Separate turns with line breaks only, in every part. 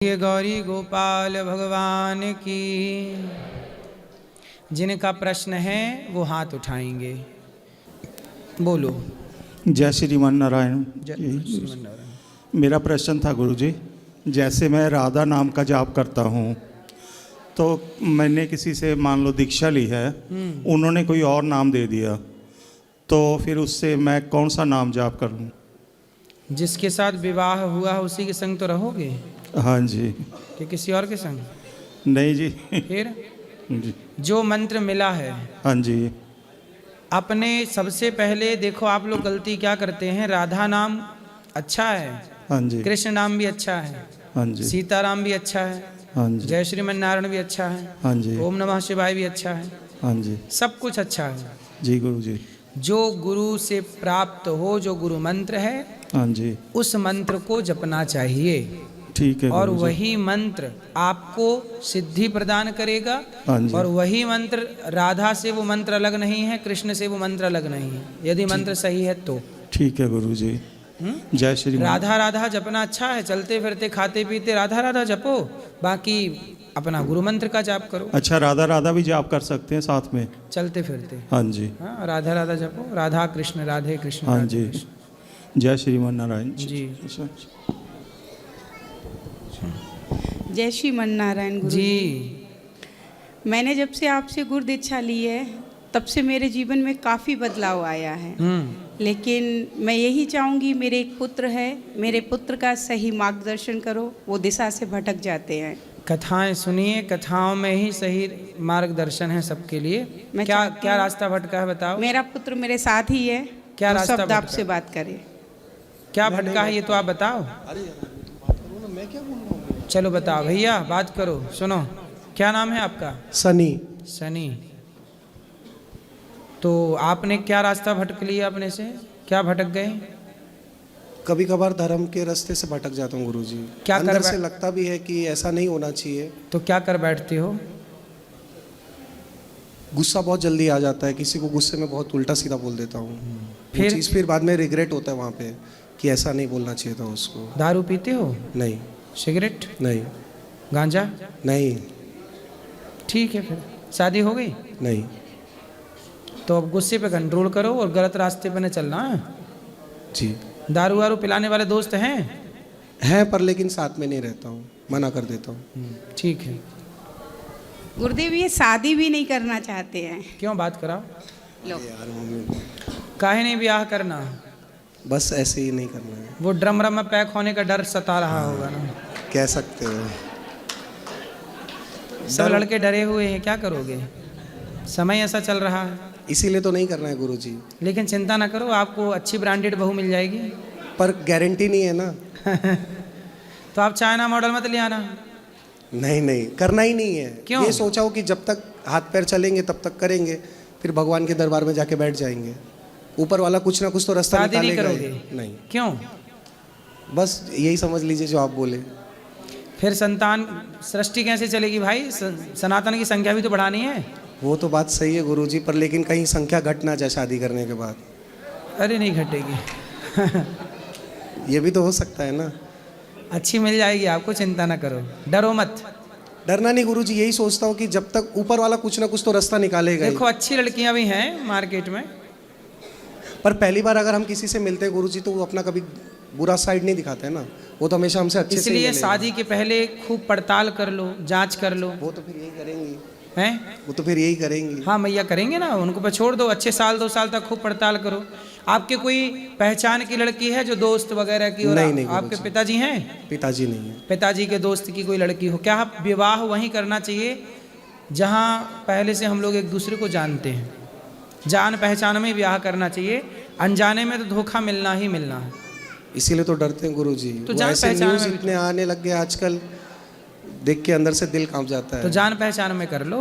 ये गौरी गोपाल भगवान की। जिनका प्रश्न है वो हाथ उठाएंगे। बोलो।
जय श्रीमान नारायण।
जय श्रीमन नारायण।
मेरा प्रश्न था गुरुजी, जैसे मैं राधा नाम का जाप करता हूँ तो मैंने किसी से मान लो दीक्षा ली है, उन्होंने कोई और नाम दे दिया, तो फिर उससे मैं कौन सा नाम जाप करूँ?
जिसके साथ विवाह हुआ उसी के संग तो रहोगे?
हाँ जी।
कि किसी और के संग?
नहीं जी।
फिर
जी।
जो मंत्र मिला है,
हाँ जी।
अपने सबसे पहले देखो, आप लोग गलती क्या करते हैं। राधा नाम अच्छा है,
हाँ जी।
कृष्ण नाम भी अच्छा है,
हाँ जी।
सीताराम भी अच्छा है,
हाँ जी।
जय श्रीमन नारायण भी अच्छा है,
हाँ जी।
ओम नमः शिवाय भी अच्छा है,
हाँ जी।
सब कुछ अच्छा है।
जी गुरुजी।
जो गुरु से प्राप्त हो, जो गुरु मंत्र है,
हाँ जी।
उस मंत्र को जपना चाहिए।
ठीक है
और
गुरुजी।
वही मंत्र आपको सिद्धि प्रदान करेगा।
हाँ जी।
और वही मंत्र, राधा से वो मंत्र अलग नहीं है, कृष्ण से वो मंत्र अलग नहीं है, यदि मंत्र सही है तो।
ठीक है गुरुजी। जय श्री
राधा राधा जपना अच्छा है, चलते फिरते खाते पीते राधा राधा जपो, बाकी अपना गुरु मंत्र का जाप करो।
अच्छा, राधा राधा भी जाप कर सकते हैं साथ में
चलते फिरते?
हाँ जी।
हाँ, राधा राधा जपो, राधा कृष्ण राधे कृष्ण
हाँ
राधे
जी।
कृष्ण।
जय श्रीमान नारायण
जी।
जय श्रीमन नारायण गुरु
जी।
मैंने जब से आपसे गुरु दीक्षा ली है तब से मेरे जीवन में काफ़ी बदलाव आया है। लेकिन मैं यही चाहूँगी, मेरे एक पुत्र है, मेरे पुत्र का सही मार्गदर्शन करो, वो दिशा से भटक जाते हैं।
कथाएं सुनिए, कथाओं में ही सही मार्गदर्शन है सबके लिए। क्या रास्ता भटका है बताओ।
मेरा पुत्र मेरे साथ ही है।
क्या रास्ता
शब्द
भटका?
आपसे बात करे।
क्या भटका है ये तो आप बताओ। चलो बताओ भैया, बात करो, सुनो। क्या नाम है आपका?
सनी।
सनी। तो आपने क्या रास्ता भटक लिया अपने से? क्या भटक गए?
कभी कभार धर्म के रास्ते से भटक जाता हूँ गुरुजी।
क्या
अंदर
कर
से लगता भी है कि ऐसा नहीं होना चाहिए।
तो क्या कर बैठते हो?
गुस्सा बहुत जल्दी आ जाता है, किसी को गुस्से में बहुत उल्टा सीधा बोल देता हूँ।
फिर?
चीज़ फिर बाद में रिग्रेट होता है वहाँ पे कि ऐसा नहीं बोलना चाहिए था उसको।
दारू पीते हो?
नहीं।
सिगरेट?
नहीं।
गांजा?
नहीं।
ठीक है, फिर शादी हो गई?
नहीं।
तो अब गुस्से पे कंट्रोल करो और गलत रास्ते पे न चलना है
जी।
दारू वारू पिलाने वाले दोस्त हैं?
हैं, पर लेकिन साथ में नहीं रहता हूँ, मना कर देता हूँ।
ठीक है।
गुरुदेव ये शादी भी नहीं करना चाहते हैं।
क्यों? बात कराओ।
लो।
यार मम्मी,
काहे नहीं ब्याह करना?
बस ऐसे ही नहीं करना है।
वो ड्रम में पैक होने का डर सता रहा होगा ना।
कह सकते हो।
सब लड़के डरे हुए हैं, क्या करोगे? समय ऐसा चल रहा है।
इसीलिए तो नहीं करना है गुरुजी।
लेकिन चिंता ना करो, आपको अच्छी ब्रांडेड बहू मिल जाएगी।
पर गारंटी नहीं है ना।
तो आप चाइना मॉडल मत ले आना।
नहीं नहीं, करना ही नहीं है।
क्यों?
ये सोचा हो कि जब तक हाथ पैर चलेंगे तब तक करेंगे, फिर भगवान के दरबार में जाके बैठ जाएंगे। ऊपर वाला कुछ ना कुछ तो रास्ता
शादी नहीं
निकालेगा ही।
करोगे?
नहीं।
क्यों?
बस यही समझ लीजिए जो आप बोले।
फिर संतान सृष्टि कैसे चलेगी भाई? सनातन की संख्या भी तो बढ़ानी है।
वो तो बात सही है गुरुजी, पर लेकिन कहीं संख्या घट ना जाए शादी करने के बाद।
अरे नहीं घटेगी।
ये भी तो हो सकता है ना।
अच्छी मिल जाएगी आपको, चिंता ना करो, डरो मत।
डरना नहीं गुरुजी, यही सोचता हूँ कि जब तक ऊपर वाला कुछ ना कुछ तो रास्ता निकालेगा ही।
देखो अच्छी लड़कियां भी हैं मार्केट में।
पर पहली बार अगर हम किसी से मिलते हैं गुरुजी तो वो अपना कभी बुरा साइड नहीं दिखाते हैं ना, वो तो हमेशा हमसे अच्छे से ही
इसलिए
मिलेगा।
शादी के पहले खूब पड़ताल कर लो, जांच कर लो।
वो तो फिर यही करेंगी।
हैं?
वो तो फिर यही करेंगी।
हाँ मैया करेंगे ना, उनको पर छोड़ दो। अच्छे साल 2 साल तक खूब पड़ताल करो। आपके कोई पहचान की लड़की है जो दोस्त वगैरह की? और
नहीं,
आपके
गुरुजी।
पिताजी हैं?
पिताजी नहीं है।
पिताजी के दोस्त की कोई लड़की हो? क्या आप विवाह वहीं करना चाहिए जहाँ पहले से हम लोग एक दूसरे को जानते हैं। जान पहचान में विवाह करना चाहिए, अनजाने में तो धोखा मिलना ही मिलना है।
इसीलिए तो डरते हैं गुरुजी।
तो
वो
जान
ऐसे
पहचान
न्यूज़
में
इतने आने लग गए आजकल, देख के अंदर से दिल कांप जाता है।
तो जान पहचान में कर लो।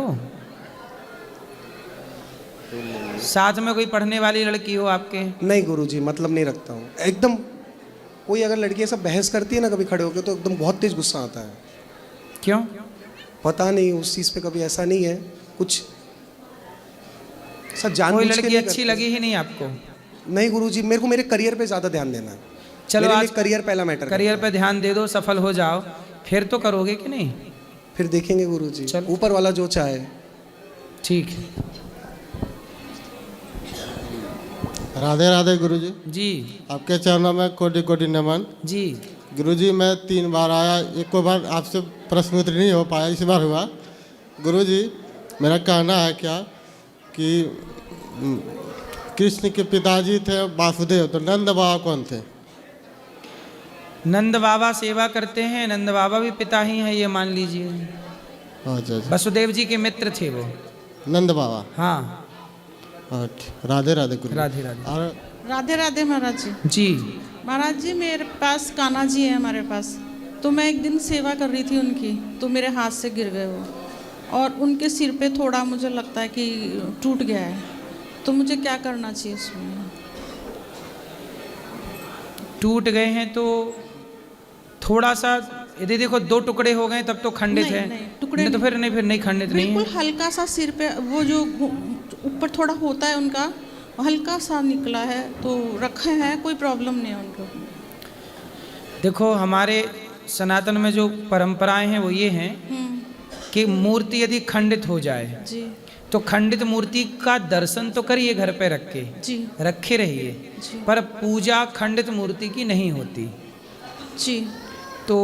साथ में कोई पढ़ने वाली लड़की हो आपके?
नहीं गुरुजी, मतलब नहीं रखता हूँ एकदम। कोई अगर लड़की ऐसा बहस करती है ना कभी खड़े होकर, तो एकदम बहुत तेज गुस्सा आता है।
क्यों?
पता नहीं, उस चीज़ पे कभी ऐसा नहीं है कुछ। सब
कोई
जानबूझ के
लड़की
नहीं
अच्छी
करते।
लगी ही नहीं आपको?
नहीं गुरुजी, मेरे को मेरे करियर पे ज़्यादा ध्यान देना है।
चलो
मेरे
आज
लिए करियर पहला मैटर
करियर पे ध्यान दे दो, सफल हो जाओ। फिर तो करोगे कि नहीं?
फिर देखेंगे गुरुजी,
चलो।
ऊपर वाला जो चाहे।
ठीक है
राधे राधे गुरुजी,
जी।
आपके चरणों में कोटि कोटि नमन।
जी
गुरुजी मैं 3 बार आया, एक को बार आपसे प्रश्न उत्तर नहीं हो पाया, इस बार हुआ। गुरुजी मेरा कहना है क्या कि कृष्ण के पिताजी थे वासुदेव, तो नंद बाबा कौन थे?
नंद बाबा सेवा करते हैं, नंद बाबा भी पिता ही हैं, ये मान लीजिए।
अच्छा अच्छा,
वसुदेव जी के मित्र थे वो।
नंद बाबा।
हाँ
अच्छा, राधे राधे गुरु।
राधे राधे।
और
राधे राधे महाराज जी।
जी
महाराज जी मेरे पास कान्हा जी है हमारे पास, तो मैं एक दिन सेवा कर रही थी उनकी, तो मेरे हाथ से गिर गए वो, और उनके सिर पे थोड़ा मुझे लगता है कि टूट गया है, तो मुझे क्या करना चाहिए उसमें?
टूट गए हैं तो थोड़ा सा, यदि देखो 2 टुकड़े हो गए तब तो खंडित
नहीं,
है।
नहीं, टुकड़े
नहीं तो फिर नहीं खंडित नहीं
बिल्कुल
है।
हल्का सा सिर पे वो जो ऊपर थोड़ा होता है उनका, हल्का सा निकला है, तो रखे हैं, कोई प्रॉब्लम नहीं है उनको।
देखो हमारे सनातन में जो परंपराएं हैं वो ये हैं कि मूर्ति यदि खंडित हो जाए
जी
तो खंडित मूर्ति का दर्शन तो करिए घर पे रख के,
जी
रखे रहिए,
जी
पर पूजा खंडित मूर्ति की नहीं होती।
जी।
तो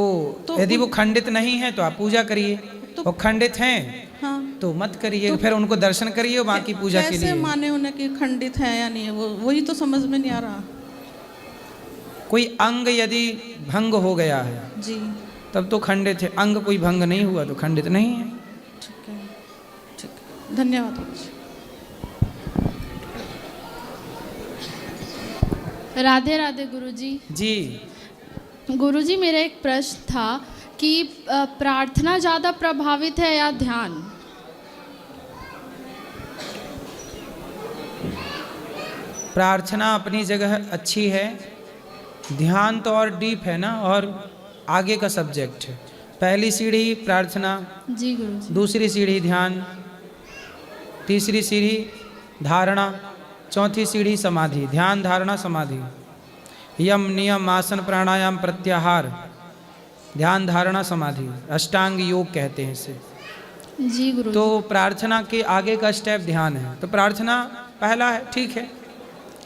तो
यदि वो खंडित नहीं है तो आप पूजा करिए,
तो-
और खंडित हैं
हाँ,
तो मत करिए, फिर उनको दर्शन करिए और बाकी पूजा के
कैसे
लिए।
माने उन्हें कि खंडित है या नहीं है, वो वही तो समझ में नहीं आ रहा।
कोई अंग यदि भंग हो गया है
जी
तब तो खंडित है, अंग कोई भंग नहीं हुआ तो खंडित नहीं है।
ठीक है, ठीक है, धन्यवाद।
राधे राधे गुरुजी।
जी
गुरुजी मेरा एक प्रश्न था कि प्रार्थना ज़्यादा प्रभावित है या ध्यान?
प्रार्थना अपनी जगह अच्छी है, ध्यान तो और डीप है ना, और आगे का सब्जेक्ट है। पहली सीढ़ी प्रार्थना,
जी गुरुजी।
दूसरी सीढ़ी ध्यान, तीसरी सीढ़ी धारणा, चौथी सीढ़ी समाधि। ध्यान धारणा समाधि, यम नियम आसन प्राणायाम प्रत्याहार, ध्यान धारणा समाधि, अष्टांग योग कहते हैं इसे।
जी गुरुजी।
तो प्रार्थना के आगे का स्टेप ध्यान है, तो प्रार्थना पहला है, ठीक है,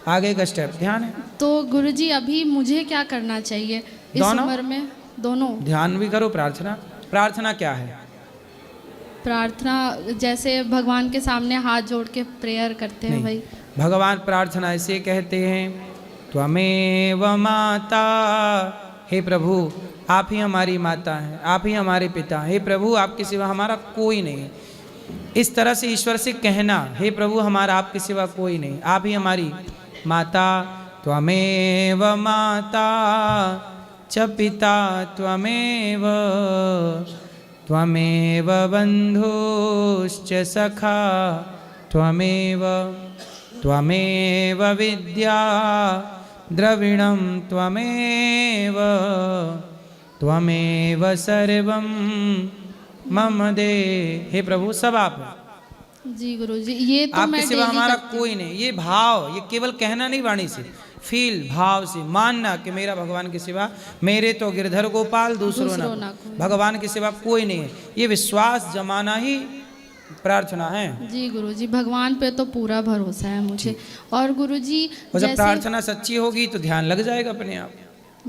आगे का स्टेप ध्यान है।
तो गुरुजी अभी मुझे क्या करना चाहिए इस
दोनों?
उम्र में? दोनों।
ध्यान भी करो, प्रार्थना। प्रार्थना क्या है?
प्रार्थना जैसे भगवान के सामने हाथ जोड़ के प्रेयर करते हैं
नहीं,
भाई।
भगवान प्रार्थना ऐसे कहते हैं, त्वमेव माता, हे प्रभु आप ही हमारी माता हैं, आप ही हमारे पिता, हे प्रभु आपके सिवा हमारा कोई नहीं है। इस तरह से ईश्वर से कहना, हे प्रभु हमारा आपके सिवा कोई नहीं, आप ही हमारी माता, त्वमेव माता च पिता त्वमेव, त्वमेव बन्धुश्च सखा त्वमेव, त्वमेव विद्या द्रविणं त्वमेव, त्वमेव सर्वं मम दे। हे प्रभु सब आप हैं,
जी गुरुजी। ये तो
आपके
मैं
सिवा
डेली
हमारा
करती
कोई नहीं। ये भाव, ये केवल कहना नहीं वाणी से, फील, भाव से मानना कि मेरा भगवान के सिवा, मेरे तो गिरधर गोपाल दूसरों
दूसरों
ना
ना कोई।
भगवान के सिवा कोई नहीं है। ये विश्वास जमाना ही प्रार्थना है।
जी गुरुजी, भगवान पे तो पूरा भरोसा है मुझे। और गुरुजी
और जब
जैसे
प्रार्थना सच्ची होगी तो ध्यान लग जाएगा अपने आप।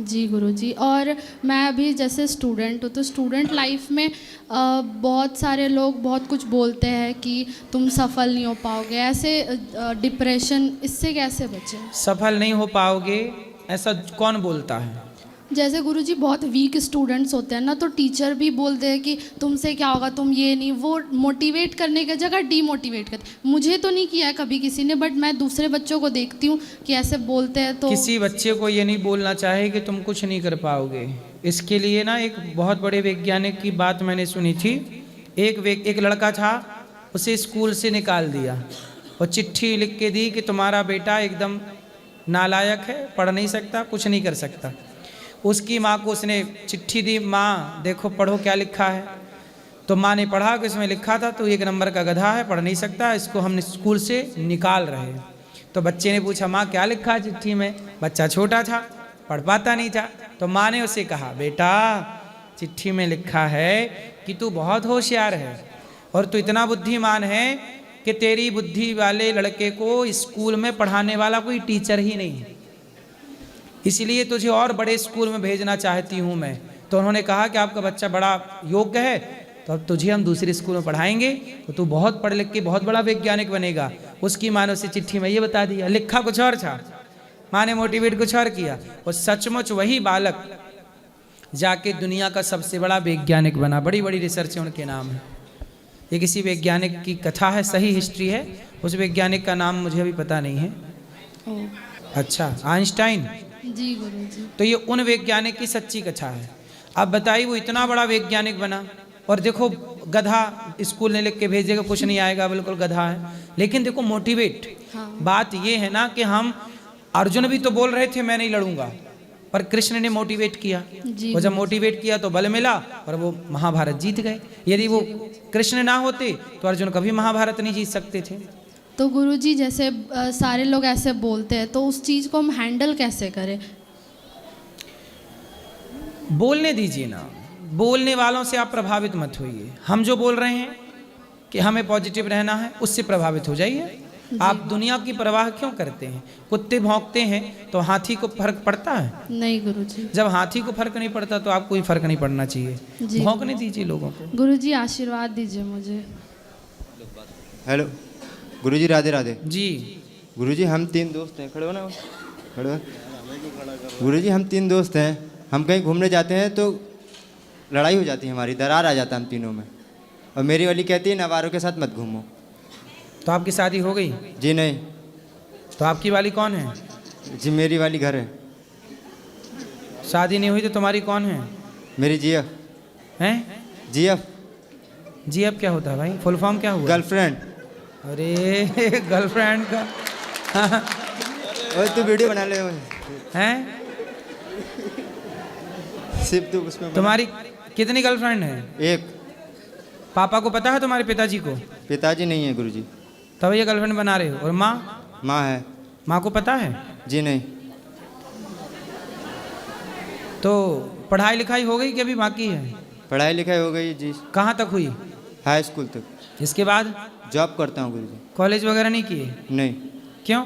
जी गुरुजी। और मैं अभी जैसे स्टूडेंट हूँ, तो स्टूडेंट लाइफ में बहुत सारे लोग बहुत कुछ बोलते हैं कि तुम सफल नहीं हो पाओगे, ऐसे डिप्रेशन, इससे कैसे बचें?
सफल नहीं हो पाओगे ऐसा कौन बोलता है?
जैसे गुरुजी बहुत वीक स्टूडेंट्स होते हैं ना, तो टीचर भी बोलते हैं कि तुमसे क्या होगा, तुम ये नहीं, वो मोटिवेट करने की जगह डीमोटिवेट करते। मुझे तो नहीं किया है कभी किसी ने, बट मैं दूसरे बच्चों को देखती हूँ कि ऐसे बोलते हैं। तो
किसी बच्चे को ये नहीं बोलना चाहे कि तुम कुछ नहीं कर पाओगे। इसके लिए ना एक बहुत बड़े वैज्ञानिक की बात मैंने सुनी थी। एक लड़का था, उसे स्कूल से निकाल दिया और चिट्ठी लिख के दी कि तुम्हारा बेटा एकदम नालायक है, पढ़ नहीं सकता, कुछ नहीं कर सकता। उसकी माँ को उसने चिट्ठी दी, माँ देखो पढ़ो क्या लिखा है। तो माँ ने पढ़ा कि उसमें लिखा था तो 1 नंबर का गधा है, पढ़ नहीं सकता, इसको हम स्कूल से निकाल रहे हैं। तो बच्चे ने पूछा माँ क्या लिखा है चिट्ठी में? बच्चा छोटा था, पढ़ पाता नहीं था। तो माँ ने उसे कहा बेटा चिट्ठी में लिखा है कि तू बहुत होशियार है और तू इतना बुद्धिमान है कि तेरी बुद्धि वाले लड़के को स्कूल में पढ़ाने वाला कोई टीचर ही नहीं है, इसलिए तुझे और बड़े स्कूल में भेजना चाहती हूँ मैं। तो उन्होंने कहा कि आपका बच्चा बड़ा योग्य है, तो अब तुझे हम दूसरे स्कूल में पढ़ाएंगे तो तू बहुत पढ़ लिख के बहुत बड़ा वैज्ञानिक बनेगा। उसकी माँ ने उसे चिट्ठी में ये बता दिया, लिखा कुछ और था, माँ ने मोटिवेट कुछ और किया, और सचमुच वही बालक जाके दुनिया का सबसे बड़ा वैज्ञानिक बना। बड़ी बड़ी रिसर्च उनके नाम है। ये किसी वैज्ञानिक की कथा है, सही हिस्ट्री है, उस वैज्ञानिक का नाम मुझे अभी पता नहीं है। अच्छा, आइंस्टाइन।
जी गुरुजी।
तो ये उन वैज्ञानिक की सच्ची कथा है। अब बताइए, वो इतना बड़ा वैज्ञानिक बना, और देखो गधा स्कूल ने लिख के भेजेगा, कुछ नहीं आएगा, बिल्कुल गधा है। लेकिन देखो मोटिवेट, बात ये है ना कि हम, अर्जुन भी तो बोल रहे थे मैं नहीं लड़ूंगा, पर कृष्ण ने मोटिवेट किया, और जब मोटिवेट किया तो बल मिला और वो महाभारत जीत गए। यदि वो कृष्ण ना होते तो अर्जुन कभी महाभारत नहीं जीत सकते थे।
तो गुरुजी जैसे सारे लोग ऐसे बोलते हैं, तो उस चीज़ को हम हैंडल कैसे करें?
बोलने दीजिए ना, बोलने वालों से आप प्रभावित मत होइए। हम जो बोल रहे हैं कि हमें पॉजिटिव रहना है, उससे प्रभावित हो जाइए। आप दुनिया की परवाह क्यों करते हैं? कुत्ते भौंकते हैं तो हाथी को फर्क पड़ता है?
नहीं गुरुजी।
जब हाथी को फर्क नहीं पड़ता तो आपको भी फर्क नहीं पड़ना चाहिए। भौंकने दीजिए लोगों को।
गुरुजी आशीर्वाद दीजिए मुझे।
हेलो गुरुजी, राधे राधे।
जी
गुरुजी, हम 3 दोस्त हैं, खड़े हो ना, खड़े हो। गुरुजी, हम 3 दोस्त हैं, हम कहीं घूमने जाते हैं तो लड़ाई हो जाती है हमारी, दरार आ जाता है हम तीनों में, और मेरी वाली कहती है नवारों के साथ मत घूमो।
तो आपकी शादी हो गई?
जी नहीं।
तो आपकी वाली कौन है?
जी मेरी वाली घर है।
शादी नहीं हुई तो तुम्हारी कौन है?
मेरी जीएफ
हैं?
जीएफ।
जीएफ क्या होता है भाई? फुल फॉर्म क्या हुआ?
गर्लफ्रेंड।
अरे गर्लफ्रेंड का
ओए तू वीडियो बना ले
हैं?
सिर्फ तू उसमें
तुम्हारी कितनी गर्लफ्रेंड है?
एक।
पापा को पता है तुम्हारे पिताजी को?
पिताजी नहीं है गुरुजी।
तब ये गर्लफ्रेंड बना रहे हो। और माँ?
माँ है।
माँ को पता है?
जी नहीं।
तो पढ़ाई लिखाई हो गई कि अभी बाकी है?
पढ़ाई लिखाई हो गई जी,
कहाँ तक हुई?
हाई स्कूल तक।
इसके बाद?
जॉब करता हूँ गुरुजी।
कॉलेज वगैरह नहीं किए?
नहीं।
क्यों?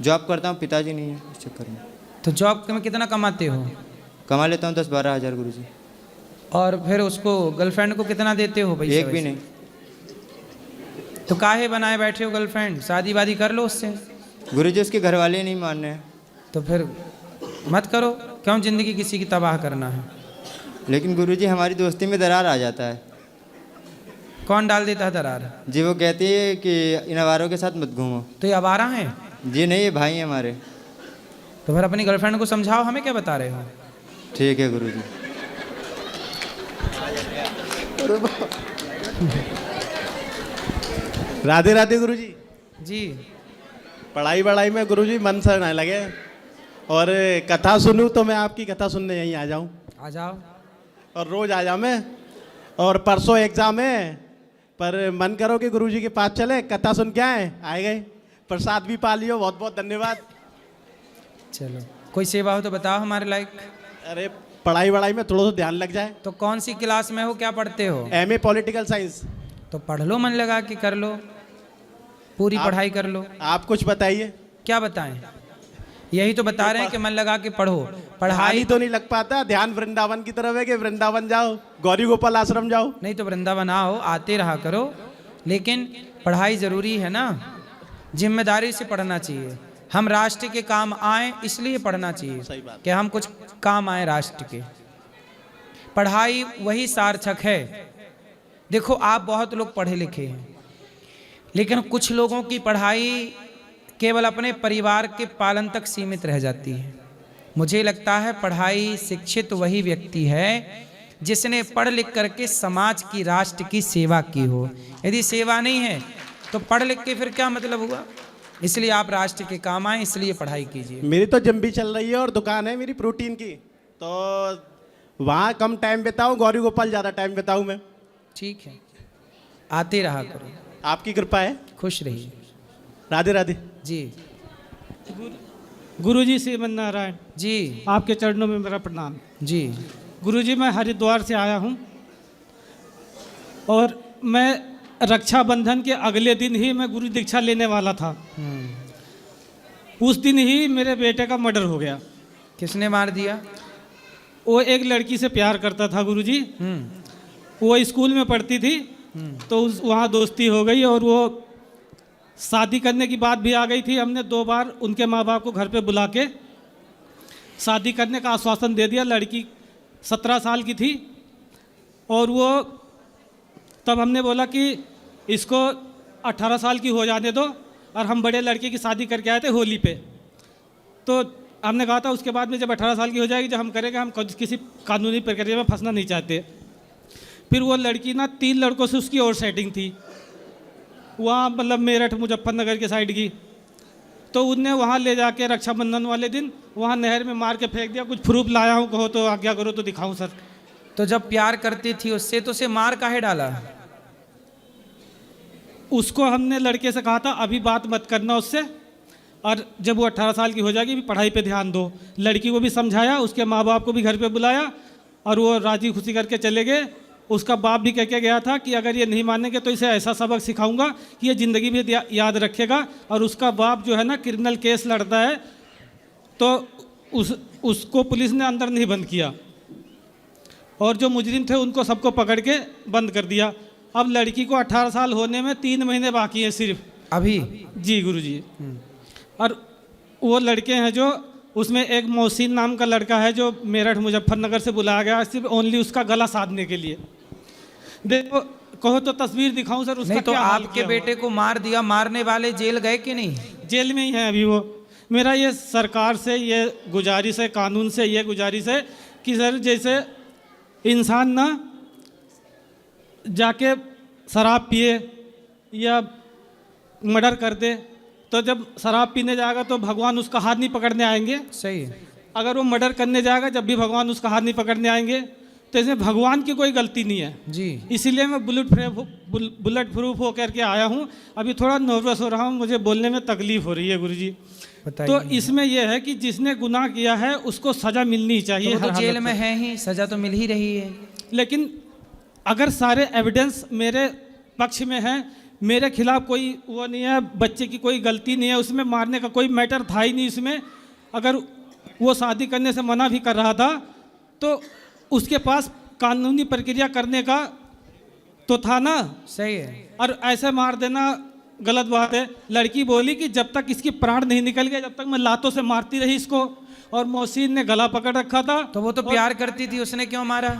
जॉब करता हूँ, पिताजी नहीं है इस चक्कर में।
तो जॉब में कितना कमाते हो?
कमा लेता हूँ 10-12 हज़ार गुरुजी।
और फिर उसको गर्लफ्रेंड को कितना देते हो भाई?
एक भी नहीं।
तो काहे बनाए बैठे हो गर्लफ्रेंड? शादी वादी कर लो उससे।
गुरुजी उसके घर वाले नहीं मान रहे हैं।
तो फिर मत करो, क्यों जिंदगी किसी की तबाह करना है?
लेकिन गुरुजी हमारी दोस्ती में दरार आ जाता है।
कौन डाल देता है दरार?
जी वो कहती है कि इन आवारों के साथ मत घूमो।
तो ये आवारा हैं?
जी नहीं, ये भाई हैं हमारे।
तो फिर अपनी गर्लफ्रेंड को समझाओ, हमें क्या बता रहे हो?
ठीक है गुरुजी।
राधे राधे गुरुजी।
जी
पढ़ाई वढ़ाई में गुरुजी मन से न लगे, और कथा सुनूं तो मैं आपकी कथा सुनने यहीं आ जाऊं,
आ जाओ।
और रोज आ जाऊं मैं। और परसों एग्जाम है, पर मन करो कि गुरुजी के पास चले, कथा सुन के आए गए, प्रसाद भी पा लियो। बहुत बहुत धन्यवाद।
चलो, कोई सेवा हो तो बताओ हमारे लायक।
अरे पढ़ाई वढ़ाई में थोड़ा सा ध्यान लग जाए।
तो कौन सी क्लास में हो, क्या पढ़ते हो?
MA political science.
तो पढ़ लो, मन लगा के कर लो, पूरी पढ़ाई कर लो।
आप कुछ बताइए।
क्या बताएं? यही तो बता रहे हैं कि मन लगा के पढ़ो। पढ़ाई
तो नहीं लग पाता, ध्यान वृंदावन की तरफ है कि वृंदावन जाओ, गौरी गोपाल आश्रम जाओ।
नहीं तो वृंदावन आओ, आते रहा करो, लेकिन पढ़ाई जरूरी है ना, जिम्मेदारी से पढ़ना चाहिए। हम राष्ट्र के काम आए इसलिए पढ़ना चाहिए कि हम कुछ काम आए राष्ट्र के। पढ़ाई वही सार्थक है। देखो आप बहुत लोग पढ़े लिखे हैं, लेकिन कुछ लोगों की पढ़ाई केवल अपने परिवार के पालन तक सीमित रह जाती है। मुझे लगता है पढ़ाई शिक्षित वही व्यक्ति है जिसने पढ़ लिख करके समाज की, राष्ट्र की सेवा की हो। यदि सेवा नहीं है तो पढ़ लिख के फिर क्या मतलब हुआ? इसलिए आप राष्ट्र के काम आए, इसलिए पढ़ाई कीजिए।
मेरी तो जिम भी चल रही है और दुकान है मेरी प्रोटीन की, तो वहाँ कम टाइम बिताऊँ, गौरी गोपाल ज़्यादा टाइम बिताऊँ मैं।
ठीक है, आते रहा करो।
आपकी कृपा है।
खुश रहिए।
राधे राधे
जी।
गुरुजी श्रीमन नारायण
जी,
आपके चरणों में मेरा प्रणाम।
जी।
गुरुजी मैं हरिद्वार से आया हूँ और मैं रक्षाबंधन के अगले दिन ही मैं गुरु दीक्षा लेने वाला था। उस दिन ही मेरे बेटे का मर्डर हो गया।
किसने मार दिया?
वो एक लड़की से प्यार करता था गुरुजी। वो स्कूल में पढ़ती थी तो वहाँ दोस्ती हो गई और वो शादी करने की बात भी आ गई थी। हमने 2 बार उनके माँ बाप को घर पे बुला के शादी करने का आश्वासन दे दिया। लड़की 17 साल की थी और वो तब हमने बोला कि इसको 18 साल की हो जाने दो और हम बड़े लड़के की शादी करके आए थे होली पे। तो हमने कहा था उसके बाद में जब 18 साल की हो जाएगी जब हम करेंगे, हम किसी कानूनी प्रक्रिया में फंसना नहीं चाहते। फिर वो लड़की ना 3 लड़कों से उसकी और सेटिंग थी वहाँ, मतलब मेरठ मुजफ्फरनगर के साइड की। तो उनने वहाँ ले जाके रक्षाबंधन वाले दिन वहाँ नहर में मार के फेंक दिया। कुछ प्रूफ लाया हूँ, कहो तो आज्ञा करो तो दिखाऊं सर।
तो जब प्यार करती थी उससे तो उसे मार काहे डाला?
उसको हमने लड़के से कहा था अभी बात मत करना उससे, और जब वो 18 साल की हो जाएगी पढ़ाई पे ध्यान दो। लड़की को भी समझाया, उसके माँ बाप को भी घर पे बुलाया और वो राजी खुशी करके चले गए। उसका बाप भी कह के गया था कि अगर ये नहीं मानेंगे तो इसे ऐसा सबक सिखाऊंगा कि ये ज़िंदगी में याद रखेगा। और उसका बाप जो है ना क्रिमिनल केस लड़ता है, तो उसको पुलिस ने अंदर नहीं बंद किया और जो मुजरिम थे उनको सबको पकड़ के बंद कर दिया। अब लड़की को 18 साल होने में 3 महीने बाकी हैं सिर्फ
अभी।
जी गुरुजी। और वो लड़के हैं जो उसमें एक मोहसिन नाम का लड़का है जो मेरठ मुजफ्फरनगर से बुलाया गया सिर्फ ओनली उसका गला साधने के लिए। देखो कहो तो तस्वीर दिखाऊं सर उसका।
नहीं तो
क्या हाल
आपके
किया
बेटे को मार दिया, मारने वाले जेल गए कि नहीं?
जेल में ही है अभी वो। मेरा ये सरकार से ये गुजारिश है, कानून से ये गुजारिश है कि सर जैसे इंसान ना जाके शराब पिए या मर्डर कर दे, तो जब शराब पीने जाएगा तो भगवान उसका हाथ नहीं पकड़ने आएंगे।
सही है।
अगर वो मर्डर करने जाएगा जब भी भगवान उसका हाथ नहीं पकड़ने आएंगे, तो इसमें भगवान की कोई गलती नहीं है
जी।
इसीलिए मैं बुलेट प्रूफ होकर के आया हूँ। अभी थोड़ा नर्वस हो रहा हूँ, मुझे बोलने में तकलीफ हो रही है गुरुजी। तो इसमें यह है कि जिसने गुनाह किया है उसको सज़ा मिलनी चाहिए।
तो जेल में है ही, सज़ा तो मिल ही रही है।
लेकिन अगर सारे एविडेंस मेरे पक्ष में हैं, मेरे खिलाफ कोई वो नहीं है, बच्चे की कोई गलती नहीं है, उसमें मारने का कोई मैटर था ही नहीं इसमें। अगर वो शादी करने से मना भी कर रहा था तो उसके पास कानूनी प्रक्रिया करने का तो था ना।
सही है।
और ऐसे मार देना गलत बात है। लड़की बोली कि जब तक इसकी प्राण नहीं निकल गए जब तक मैं लातों से मारती रही इसको, और मोहसिन ने गला पकड़ रखा था।
तो वो तो प्यार करती थी, उसने क्यों मारा?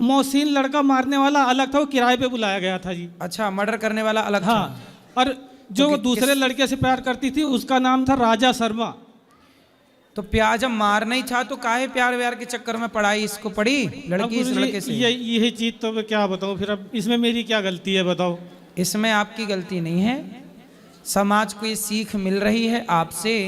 मोहसिन लड़का मारने वाला अलग था, वो किराए पे बुलाया गया था जी।
अच्छा, मर्डर करने वाला अलग था।
हाँ, और जो वो दूसरे लड़के से प्यार करती थी उसका नाम था राजा शर्मा।
तो प्यार जब मारना ही था तो काहे प्यार व्यार के चक्कर में पढ़ाई इसको पड़ी लड़की इस लड़के से?
यही चीज़ तो मैं क्या बताऊँ फिर। अब इसमें मेरी क्या गलती है बताओ?
इसमें आपकी गलती नहीं है। समाज को ये सीख मिल रही है आपसे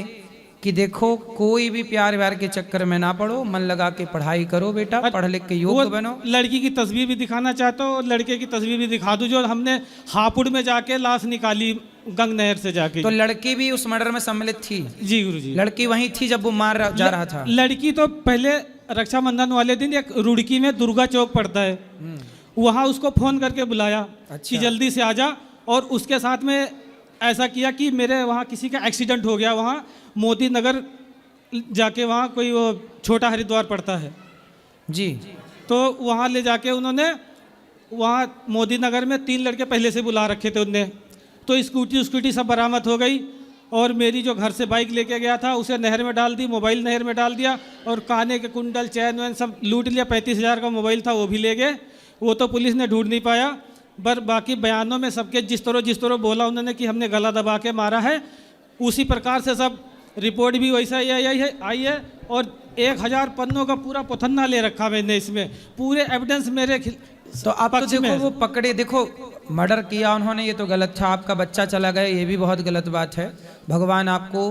कि देखो कोई भी प्यार व्यार के चक्कर में ना पड़ो, मन लगा के पढ़ाई करो बेटा, पढ़ लिख के योग्य बनो।
लड़की की तस्वीर भी दिखाना चाहता हूँ और लड़के की तस्वीर भी दिखा दूँ जो हमने हापुड़ में जाके लाश निकाली गंग नहर से जाके।
तो लड़की भी उस मर्डर में सम्मिलित थी?
जी गुरुजी।
लड़की वहीं थी जब वो मार जा रहा था?
लड़की तो पहले रक्षाबंधन वाले दिन एक रुड़की में दुर्गा चौक पड़ता है, वहाँ उसको फ़ोन करके बुलाया कि जल्दी से आ जा। और उसके साथ में ऐसा किया कि मेरे वहाँ किसी का एक्सीडेंट हो गया, वहाँ मोदी नगर जाके वहाँ कोई वो छोटा हरिद्वार पड़ता है
जी,
तो वहाँ ले जाके उन्होंने वहाँ मोदी नगर में 3 लड़के पहले से बुला रखे थे उनने। तो स्कूटी सब बरामद हो गई और मेरी जो घर से बाइक लेके गया था उसे नहर में डाल दी, मोबाइल नहर में डाल दिया और काने के कुंडल चैन वैन सब लूट लिया। 35,000 का मोबाइल था वो भी ले गए। वो तो पुलिस ने ढूंढ नहीं पाया, पर बाकी बयानों में सबके जिस तरह बोला उन्होंने कि हमने गला दबा के मारा है, उसी प्रकार से सब रिपोर्ट भी वैसा ही आई है। और 1000 पन्नों का पूरा पुथन्ना ले रखा मैंने, इसमें पूरे एविडेंस मेरे।
तो आप तो देखो वो पकड़े, देखो मर्डर किया उन्होंने, ये तो गलत था। आपका बच्चा चला गया, ये भी बहुत गलत बात है। भगवान आपको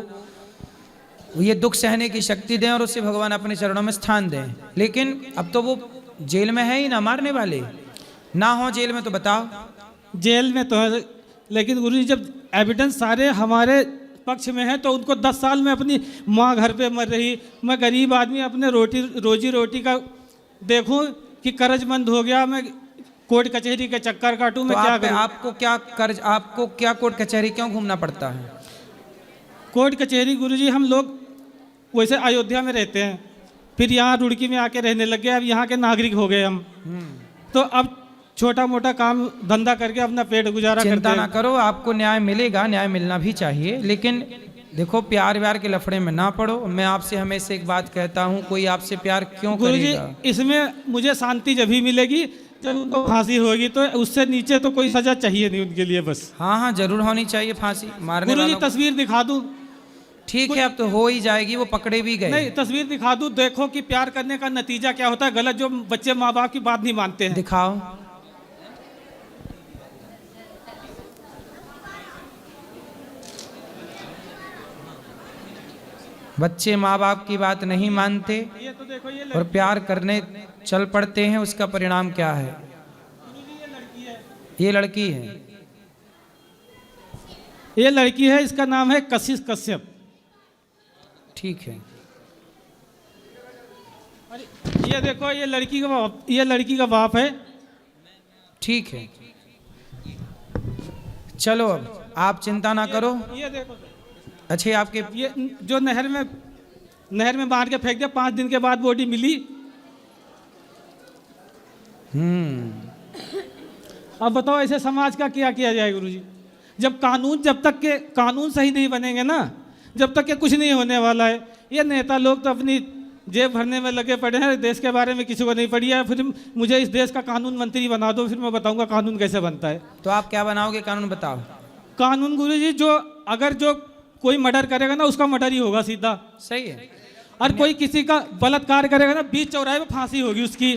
ये दुख सहने की शक्ति दें और उससे भगवान अपने चरणों में स्थान दें। लेकिन अब तो वो जेल में है ही ना, मारने वाले ना हो जेल में तो बताओ।
जेल में तो है, लेकिन गुरुजी जब एविडेंस सारे हमारे पक्ष में है तो उनको 10 साल में अपनी माँ घर पे मर रही, मैं गरीब आदमी अपने रोजी रोटी का देखूं कि कर्जमंद हो गया, मैं कोर्ट कचहरी के चक्कर काटूं, मैं क्या करूं?
आपको क्या कोर्ट कचहरी क्यों घूमना पड़ता है?
कोर्ट कचहरी गुरुजी, हम लोग वैसे अयोध्या में रहते हैं, फिर यहाँ रुड़की में आके रहने लग गए, अब यहाँ के नागरिक हो गए हम, तो अब छोटा मोटा काम धंधा करके अपना पेट गुजारा करते हैं।
चिंता ना करो, आपको न्याय मिलेगा, न्याय मिलना भी चाहिए, लेकिन देखो प्यार व्यार के लफड़े में ना पड़ो। मैं आपसे हमेशा एक बात कहता हूँ, कोई आपसे प्यार क्यों करेगा?
गुरुजी, इसमें मुझे शांति जब ही मिलेगी जब उनको फांसी होगी, तो उससे नीचे तो कोई सजा चाहिए नहीं उनके लिए बस।
हाँ हाँ, जरूर होनी चाहिए फांसी मारने
गुरुजी,
वालों को।
तस्वीर दिखा दूं?
ठीक है, अब तो हो ही जाएगी, वो पकड़े भी गए।
नहीं, तस्वीर दिखा दूं, देखो कि प्यार करने का नतीजा क्या होता है। गलत जो बच्चे माँ बाप की बात नहीं मानते हैं।
दिखाओ। बच्चे माँ बाप की बात नहीं मानते
ये तो देखो, ये
और प्यार करने चल पड़ते हैं, उसका परिणाम क्या है? ये लड़की है,
ये लड़की है, इसका नाम है कशिश कश्यप।
ठीक है।
ये देखो, ये लड़की का बाप, ये लड़की का बाप है।
ठीक है, चलो अब आप चिंता ना करो।
ये देखो,
अच्छे आपके
ये जो नहर में बांध के फेंक दिया, 5 दिन के बाद बॉडी मिली। अब बताओ ऐसे समाज का क्या किया जाए गुरुजी? जब तक के कानून सही नहीं बनेंगे ना, जब तक के कुछ नहीं होने वाला है। ये नेता लोग तो अपनी जेब भरने में लगे पड़े हैं, देश के बारे में किसी को नहीं पड़ी है। फिर मुझे इस देश का कानून मंत्री बना दो, फिर मैं बताऊंगा कानून कैसे बनता है।
तो आप क्या बनाओगे कानून? बताओ।
कानून गुरुजी, जो कोई मर्डर करेगा ना, उसका मर्डर ही होगा सीधा।
सही है।
और कोई किसी का बलात्कार करेगा ना, बीच चौराहे पे फांसी होगी उसकी।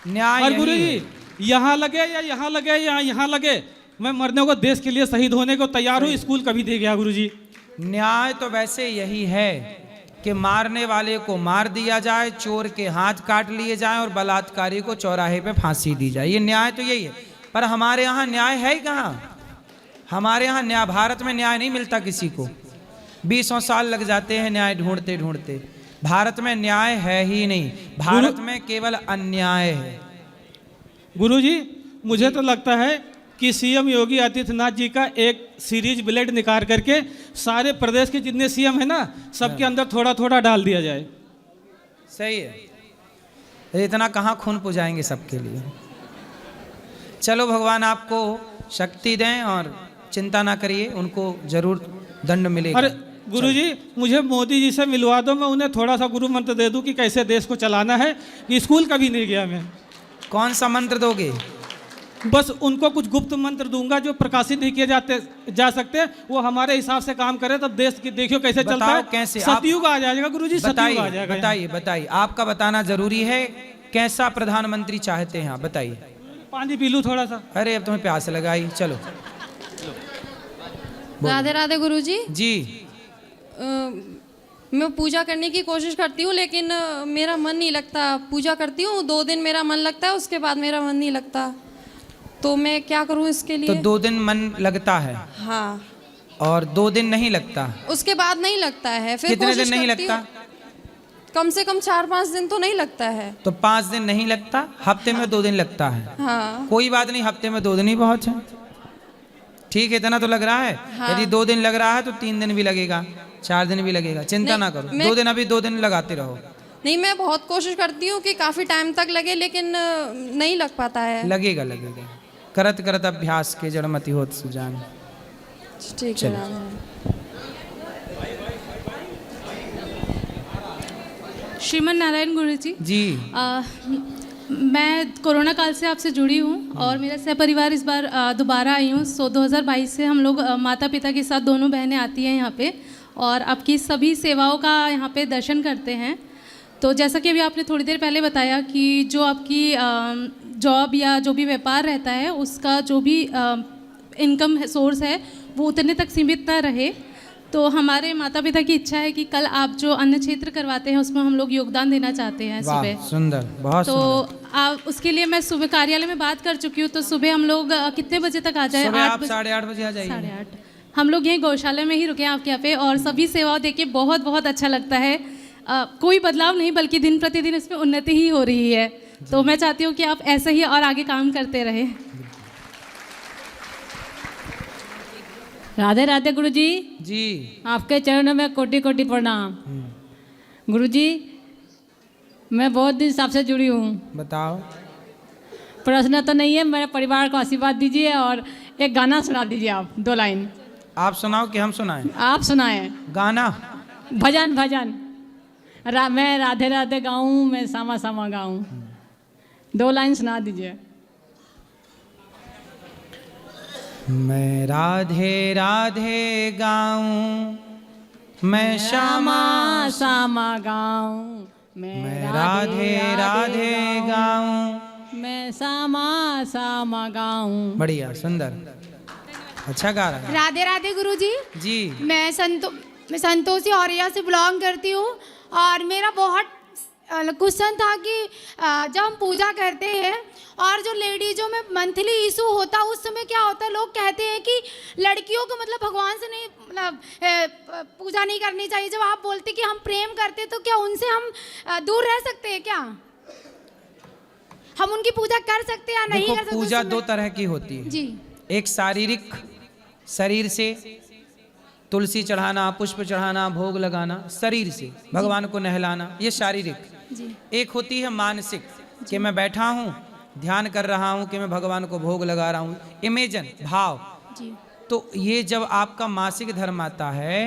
न्याय
और
यही
गुरुजी,
है।
यहाँ लगे या यहाँ लगे या यहाँ लगे, मैं मरने को, देश के लिए शहीद होने को तैयार हूँ। स्कूल कभी दे गया गुरुजी।
न्याय तो वैसे यही है कि मारने वाले को मार दिया जाए, चोर के हाथ काट लिए जाएं और बलात्कारी को चौराहे पे फांसी दी जाए। ये न्याय तो यही है। पर हमारे यहाँ न्याय है ही कहाँ? हमारे यहाँ न्याय, भारत में न्याय नहीं मिलता किसी को। 20 साल लग जाते हैं न्याय ढूंढते ढूंढते। भारत में न्याय है ही नहीं, भारत में केवल अन्याय है।
गुरुजी, मुझे तो लगता है कि सीएम योगी आदित्यनाथ जी का एक सीरीज ब्लेड निकाल करके सारे प्रदेश के जितने सीएम है ना, सबके अंदर थोड़ा थोड़ा डाल दिया जाए।
सही है। इतना कहाँ खून पुजाएंगे सबके लिए। चलो, भगवान आपको शक्ति दें और चिंता ना करिए, उनको जरूर दंड मिलेगा।
अरे गुरुजी, मुझे मोदी जी से मिलवा दो, मैं उन्हें थोड़ा सा गुरु मंत्र दे दूं कि कैसे देश को चलाना है। कि स्कूल कभी नहीं गया मैं।
कौन सा मंत्र दोगे?
बस उनको कुछ गुप्त मंत्र दूंगा जो प्रकाशित नहीं किए जा सकते। वो हमारे हिसाब से काम करे, तब देश की देखियो कैसे चलता है।
कैसे?
सतयुग आ जाएगा गुरुजी, सतयुग आ जाएगा।
बताइए, आपका बताना जरूरी है। कैसा प्रधानमंत्री चाहते हैं आप? बताइए।
पानी पी लूं थोड़ा सा?
अरे अब तुम्हें प्यास लगाई। चलो।
राधे राधे गुरुजी।
जी।
मैं पूजा करने की कोशिश करती हूँ, लेकिन मेरा मन नहीं लगता। पूजा करती हूँ 2 दिन मेरा मन लगता है, उसके बाद मेरा मन नहीं लगता। तो मैं क्या करूँ इसके लिए?
तो 2 दिन मन लगता है?
हाँ।
और 2 दिन नहीं लगता?
उसके बाद नहीं लगता है। फिर
कितने दिन नहीं लगता?
कम से कम 4-5 दिन तो नहीं लगता है।
तो 5 दिन नहीं लगता, हफ्ते में 2 दिन लगता है।
हाँ।
कोई बात नहीं, हफ्ते में 2 दिन ही बहुत है। ठीक है, इतना तो लग रहा है।
हाँ।
यदि 2 दिन लग रहा है तो 3 दिन भी लगेगा, 4 दिन भी लगेगा। चिंता ना करो, 2 दिन अभी 2 दिन लगाते रहो।
नहीं, मैं बहुत कोशिश करती हूँ कि काफ़ी टाइम तक लगे, लेकिन नहीं लग पाता है।
लगेगा। करत करत अभ्यास के जड़मति होत सुजान।
ठीक है।
श्रीमन नारायण गुरुजी
जी।
मैं कोरोना काल से आपसे जुड़ी हूँ और मेरा सहपरिवार इस बार दोबारा आई हूँ। 2022 से हम लोग माता पिता के साथ दोनों बहनें आती हैं यहाँ पे और आपकी सभी सेवाओं का यहाँ पे दर्शन करते हैं। तो जैसा कि अभी आपने थोड़ी देर पहले बताया कि जो आपकी जॉब या जो भी व्यापार रहता है उसका जो भी इनकम सोर्स है वो उतने तक सीमित ना रहे। तो हमारे माता पिता की इच्छा है कि कल आप जो अन्न क्षेत्र करवाते हैं उसमें हम लोग योगदान देना चाहते हैं सुबह।
सुंदर, बहुत
तो
सुंदर।
उसके लिए मैं सुबह कार्यालय में बात कर चुकी हूँ। तो सुबह हम लोग कितने बजे तक आ जाए?
8:30 बजे आ जाइए।
8:30। हम लोग यहीं गौशाला में ही रुके हैं आपके यहाँ पे और सभी सेवाओं देख के बहुत बहुत अच्छा लगता है। कोई बदलाव नहीं बल्कि दिन प्रतिदिन इसमें उन्नति ही हो रही है। तो मैं चाहती हूँ कि आप ऐसे ही और आगे काम करते रहें।
राधे राधे गुरुजी।
जी
आपके चरणों में कोटि कोटि प्रणाम। गुरुजी मैं बहुत दिन से आपसे जुड़ी हूँ।
बताओ।
प्रश्न तो नहीं है, मेरे परिवार को आशीर्वाद दीजिए और एक गाना सुना दीजिए आप 2 लाइन।
आप सुनाओ कि हम सुनाएं?
आप सुनाएं।
गाना?
भजन भजन। मैं राधे राधे गाऊं, मैं सामा सामा गाऊं। 2 लाइन सुना दीजिए।
मैं राधे राधे गाऊं, मैं श्यामा
सामा गाऊं,
मैं राधे राधे गाऊं,
मैं सामा सामा गाऊं।
बढ़िया, सुंदर, अच्छा गा रहा है।
राधे राधे गुरुजी।
जी
मैं संतोषी औरिया से बिलोंग करती हूँ और मेरा बहुत क्वेश्चन था कि जब हम पूजा करते हैं और जो लेडीजों में मंथली इशू होता है उस समय क्या होता है, लोग कहते हैं कि लड़कियों को मतलब भगवान से नहीं मतलब पूजा नहीं करनी चाहिए। जब आप बोलते कि हम प्रेम करते तो क्या उनसे हम दूर रह सकते हैं? क्या हम उनकी पूजा कर सकते हैं या नहीं कर सकते?
पूजा 2 तरह की होती है
जी।
एक शारीरिक, शरीर से तुलसी चढ़ाना, पुष्प चढ़ाना, भोग लगाना, शरीर से भगवान को नहलाना, ये शारीरिक। एक होती है मानसिक, कि मैं बैठा हूँ ध्यान कर रहा हूँ कि मैं भगवान को भोग लगा रहा हूँ, इमेजन, भाव। तो ये जब आपका मासिक धर्म आता है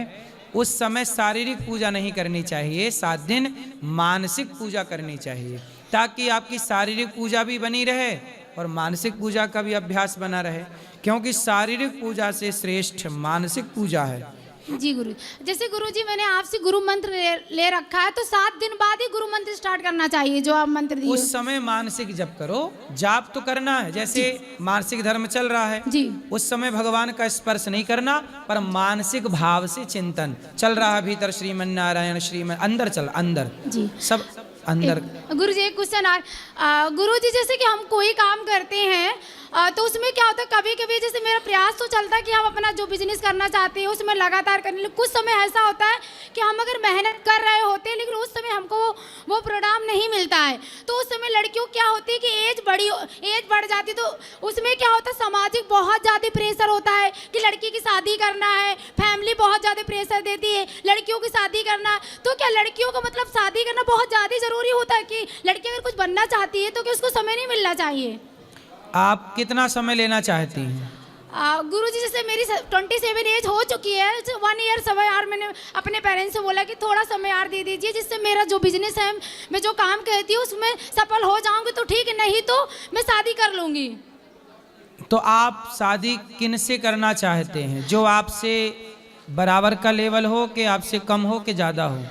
उस समय शारीरिक पूजा नहीं करनी चाहिए, 7 दिन मानसिक पूजा करनी चाहिए, ताकि आपकी शारीरिक पूजा भी बनी रहे और मानसिक पूजा का भी अभ्यास बना रहे, क्योंकि शारीरिक पूजा से श्रेष्ठ मानसिक पूजा है।
जी गुरु, जैसे गुरुजी मैंने आपसे गुरु मंत्र ले रखा है, तो 7 दिन बाद ही गुरु मंत्र स्टार्ट करना चाहिए जो आप मंत्र दिए।
उस समय मानसिक जप करो, जाप तो करना है, जैसे मानसिक धर्म चल रहा है
जी।
उस समय भगवान का स्पर्श नहीं करना, पर मानसिक भाव से चिंतन चल रहा है भीतर, श्रीमन नारायण श्रीमन, अंदर चल, अंदर
जी
सब अंदर।
गुरुजी एक क्वेश्चन गुरुजी, जैसे कि हम कोई काम करते हैं तो उसमें क्या होता है, कभी कभी जैसे मेरा प्रयास तो चलता है कि हम अपना जो बिजनेस करना चाहते हैं उसमें लगातार करने, लेकिन कुछ समय ऐसा होता है कि हम अगर मेहनत कर रहे होते हैं लेकिन उस समय हमको वो परिणाम नहीं मिलता है, तो उस समय लड़कियों क्या होती है कि एज बढ़ जाती है, तो उसमें क्या होता है, सामाजिक बहुत ज़्यादा प्रेशर होता है कि लड़की की शादी करना है, फैमिली बहुत ज़्यादा प्रेशर देती है लड़कियों की शादी करना। तो क्या लड़कियों को मतलब शादी करना बहुत ज़्यादा ज़रूरी होता है कि लड़की अगर कुछ बनना चाहती है तो क्या उसको समय नहीं मिलना चाहिए?
आप कितना समय लेना चाहती हैं?
गुरुजी जैसे मेरी 27 एज हो चुकी है, 1 ईयर समय और मैंने अपने पेरेंट्स से बोला कि थोड़ा समय और दे दीजिए, जिससे मेरा जो बिजनेस है, मैं जो काम करती हूँ उसमें सफल हो जाऊंगी तो ठीक है, नहीं तो मैं शादी कर लूँगी।
तो आप शादी किन से करना चाहते हैं? जो आपसे बराबर का लेवल हो कि आपसे कम हो कि ज़्यादा हो?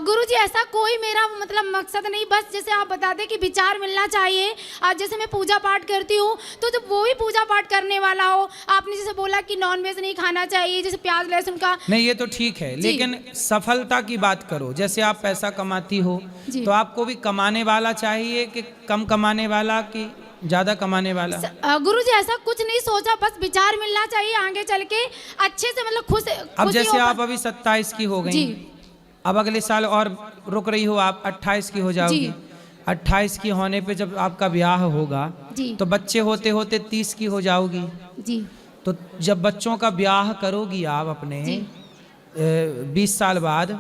गुरुजी ऐसा कोई मेरा मतलब मकसद नहीं, बस जैसे आप बता दें कि विचार मिलना चाहिए। आज जैसे मैं पूजा पाठ करती हूँ तो जब वो भी पूजा पाठ करने वाला हो, आपने जैसे बोला कि नॉनवेज नहीं खाना चाहिए, जैसे प्याज लहसुन का
नहीं, ये तो ठीक है, लेकिन सफलता की बात करो। जैसे आप पैसा कमाती हो तो आपको भी कमाने वाला चाहिए कि कम कमाने वाला कि ज़्यादा कमाने वाला?
गुरुजी ऐसा कुछ नहीं सोचा, बस विचार मिलना चाहिए आगे चल के अच्छे से, मतलब खुश।
अब जैसे आप अभी 27 की हो गई, अब अगले साल और रुक रही हो, आप 28 की हो जाओगी। 28 की होने पे जब आपका ब्याह होगा तो बच्चे होते होते 30 की हो जाओगी
जी।
तो जब बच्चों का ब्याह करोगी आप अपने 20 साल बाद,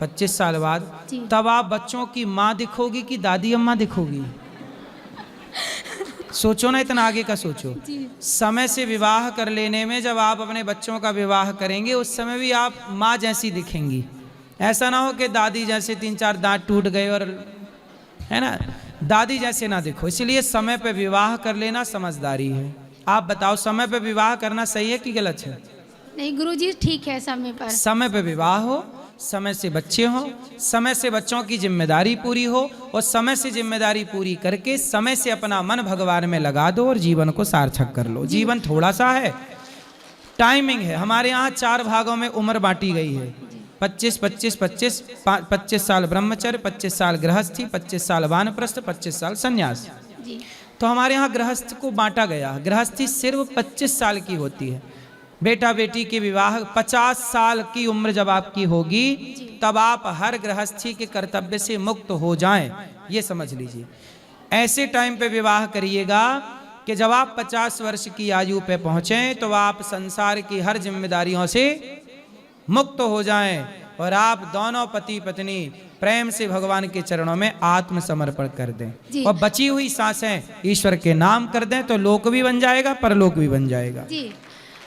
25 साल बाद, तब आप बच्चों की माँ दिखोगी कि दादी अम्मा दिखोगी? सोचो ना, इतना आगे का सोचो। समय से विवाह कर लेने में जब आप अपने बच्चों का विवाह करेंगे उस समय भी आप माँ जैसी दिखेंगी। ऐसा ना हो कि दादी जैसे 3-4 दांत टूट गए और, है ना, दादी जैसे ना दिखो। इसलिए समय पे विवाह कर लेना समझदारी है। आप बताओ, समय पे विवाह करना सही है कि गलत है?
नहीं गुरुजी, ठीक है, समय पर, समय
पे विवाह हो, समय से बच्चे हों, समय से बच्चों की जिम्मेदारी पूरी हो, और समय से जिम्मेदारी पूरी करके समय से अपना मन भगवान में लगा दो और जीवन को सार्थक कर लो। जीवन थोड़ा सा है, टाइमिंग है। हमारे यहाँ 4 भागों में उम्र बांटी गई है, 25 साल ब्रह्मचर्य, 25 साल गृहस्थी, 25 साल वानप्रस्थ, 25 साल संन्यास। तो हमारे यहाँ गृहस्थ को बांटा गया। गृहस्थी सिर्फ 25 साल की होती है। बेटा बेटी के विवाह 50 साल की उम्र जब आपकी होगी तब आप हर गृहस्थी के कर्तव्य से मुक्त हो जाएं, ये समझ लीजिए। ऐसे टाइम पे विवाह करिएगा कि जब आप 50 वर्ष की आयु पे पहुँचें तो आप संसार की हर जिम्मेदारियों से मुक्त हो जाएं और आप दोनों पति पत्नी प्रेम से भगवान के चरणों में आत्मसमर्पण कर दें और बची हुई सांसें ईश्वर के नाम कर दें तो लोक भी बन जाएगा परलोक भी बन जाएगा।
जी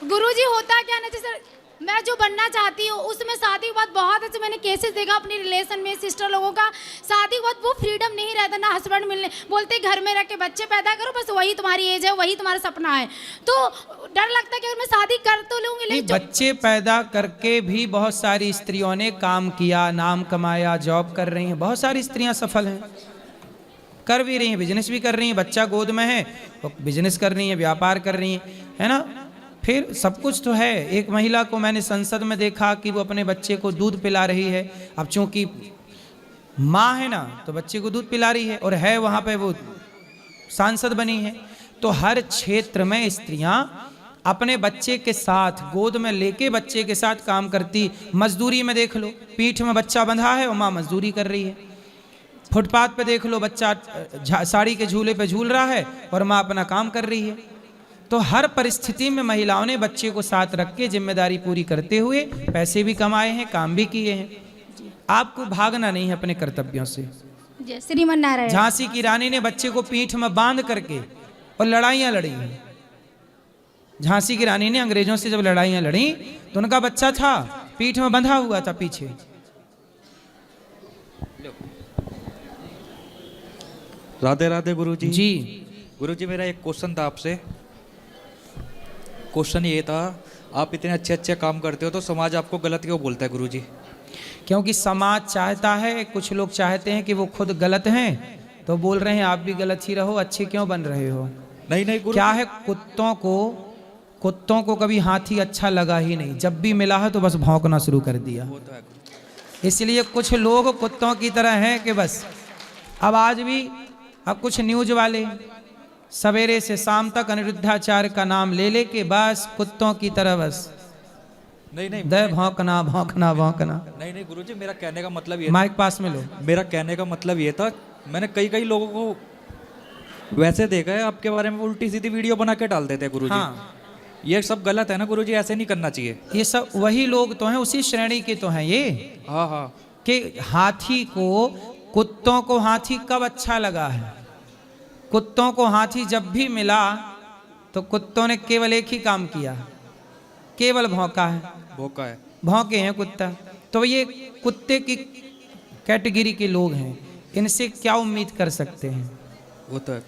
गुरुजी, होता क्या ना, जैसे मैं जो बनना चाहती हूँ उसमें शादी के बाद बहुत अच्छे मैंने केसेस देखा अपनी रिलेशन में, सिस्टर लोगों का शादी के बाद वो फ्रीडम नहीं रहता ना, हस्बैंड मिलने बोलते घर में रख के बच्चे पैदा करो, बस वही तुम्हारी एज है, वही तुम्हारा सपना है। तो डर लगता है कि अगर मैं शादी कर तो लूंगी लेकिन
बच्चे पैदा करके भी बहुत सारी स्त्रियों ने काम किया, नाम कमाया, जॉब कर रही हैं, बहुत सारी स्त्रियां सफल हैं, कर भी रही हैं, बिजनेस भी कर रही हैं, बच्चा गोद में है वो बिजनेस कर रही हैं, व्यापार कर रही हैं, है ना। फिर सब कुछ तो है। एक महिला को मैंने संसद में देखा कि वो अपने बच्चे को दूध पिला रही है। अब चूंकि माँ है ना तो बच्चे को दूध पिला रही है और है वहाँ पे वो सांसद बनी है। तो हर क्षेत्र में स्त्रियाँ अपने बच्चे के साथ गोद में लेके बच्चे के साथ काम करती। मजदूरी में देख लो, पीठ में बच्चा बंधा है और माँ मजदूरी कर रही है। फुटपाथ पे देख लो, बच्चा साड़ी के झूले पे झूल रहा है और माँ अपना काम कर रही है। तो हर परिस्थिति में महिलाओं ने बच्चे को साथ रख के जिम्मेदारी पूरी करते हुए पैसे भी कमाए हैं, काम भी किए हैं। आपको भागना नहीं है अपने कर्तव्यों से।
जय श्रीमन नारायण।
झांसी की रानी ने बच्चे को पीठ में बांध करके और लड़ाइयां लड़ी हैं। झांसी की रानी ने अंग्रेजों से जब लड़ाइयां लड़ी तो उनका बच्चा था पीठ में बंधा हुआ था पीछे।
राधे राधे गुरुजी।
जी
गुरुजी, मेरा एक क्वेश्चन था आपसे। क्वेश्चन ये था, आप इतने अच्छे अच्छे काम करते हो तो समाज आपको गलत क्यों बोलता है गुरुजी?
क्योंकि समाज चाहता है, कुछ लोग चाहते हैं कि वो खुद गलत हैं तो बोल रहे हैं आप भी गलत ही रहो, अच्छे क्यों बन रहे हो।
नहीं नहीं गुरु,
क्या है, कुत्तों को कभी हाथी अच्छा लगा ही नहीं, जब भी मिला है तो बस भौंकना शुरू कर दिया। इसलिए कुछ लोग कुत्तों की तरह हैं कि बस अब कुछ न्यूज वाले सवेरे से शाम तक अनिरुद्धाचार्य का नाम ले लेके बस कुत्तों की तरह बस
नहीं
दे भौंकना भौंकना भौंकना।
नहीं गुरुजी, मेरा कहने का मतलब ये,
माइक पास में लो।
मेरा कहने का मतलब ये था, मैंने कई लोगों को वैसे देखा है आपके बारे में उल्टी सीधी वीडियो बना के डाल देते हैं गुरुजी। हाँ। ये सब गलत है ना गुरुजी, ऐसे नहीं करना चाहिए।
ये सब वही लोग तो हैं, उसी श्रेणी के तो हैं ये।
हाँ हाँ,
कि हाथी को, कुत्तों को हाथी कब अच्छा लगा है। कुत्तों को हाथी जब भी मिला तो कुत्तों ने केवल एक ही काम किया, केवल भौंका है। भौंके हैं कुत्ता। तो ये कुत्ते की कैटेगरी के लोग हैं, इनसे क्या उम्मीद कर सकते हैं।
वो तो है।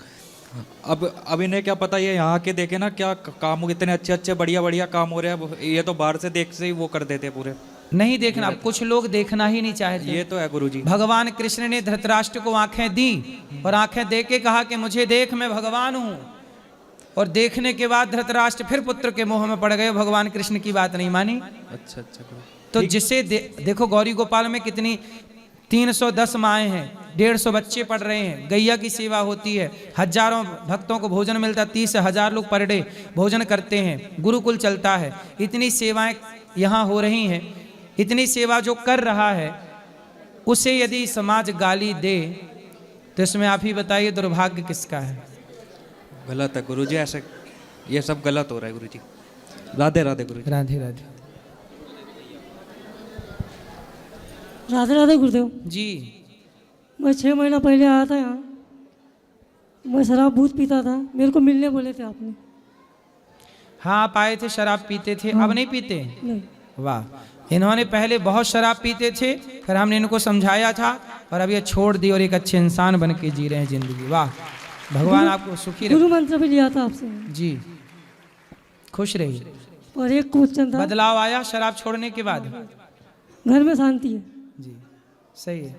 अब इन्हें क्या पता, ये यहाँ के देखे ना क्या काम, इतने अच्छे अच्छे बढ़िया काम हो रहे हैं। ये तो बाहर से देख से ही वो कर देते पूरे।
नहीं देखना, अब कुछ लोग देखना ही नहीं चाहते।
ये तो है गुरुजी।
भगवान कृष्ण ने धृतराष्ट्र को आंखें दी और आंखें दे के कहा कि मुझे देख, मैं भगवान हूँ। और देखने के बाद धृतराष्ट्र फिर पुत्र के मोह में पड़ गए, भगवान कृष्ण की बात नहीं मानी।
अच्छा।
तो जिसे देखो गौरी गोपाल में कितनी 310 माएँ हैं, 150 बच्चे पढ़ रहे हैं, गैया की सेवा होती है, हजारों भक्तों को भोजन मिलता, 30,000 लोग पर डे भोजन करते हैं, गुरुकुल चलता है। इतनी सेवाएं यहाँ हो रही हैं। इतनी सेवा जो कर रहा है उसे यदि समाज गाली दे तो इसमें आप ही बताइए दुर्भाग्य किसका है।
गलत है गुरुजी, ऐसे ये सब गलत हो रहा है गुरुजी। राधे राधे गुरुजी।
राधे राधे।
राधे राधे गुरुदेव
जी।
मैं 6 महीना पहले आया था यहाँ, मैं शराब बहुत पीता था, मेरे को मिलने बोले थे आपने।
हाँ, आप आए थे, शराब पीते थे। अब नहीं पीते?
नहीं।
वाह, इन्होंने पहले बहुत शराब पीते थे, फिर हमने इनको समझाया था और अब ये छोड़ दी और एक अच्छे इंसान बन के जी रहे हैं जिंदगी। वाह, भगवान आपको सुखी रखे।
गुरु मंत्र भी लिया था आपसे
जी, खुश रहिए।
और एक क्वेश्चन था,
बदलाव आया शराब छोड़ने के बाद?
घर में शांति है
जी, सही है।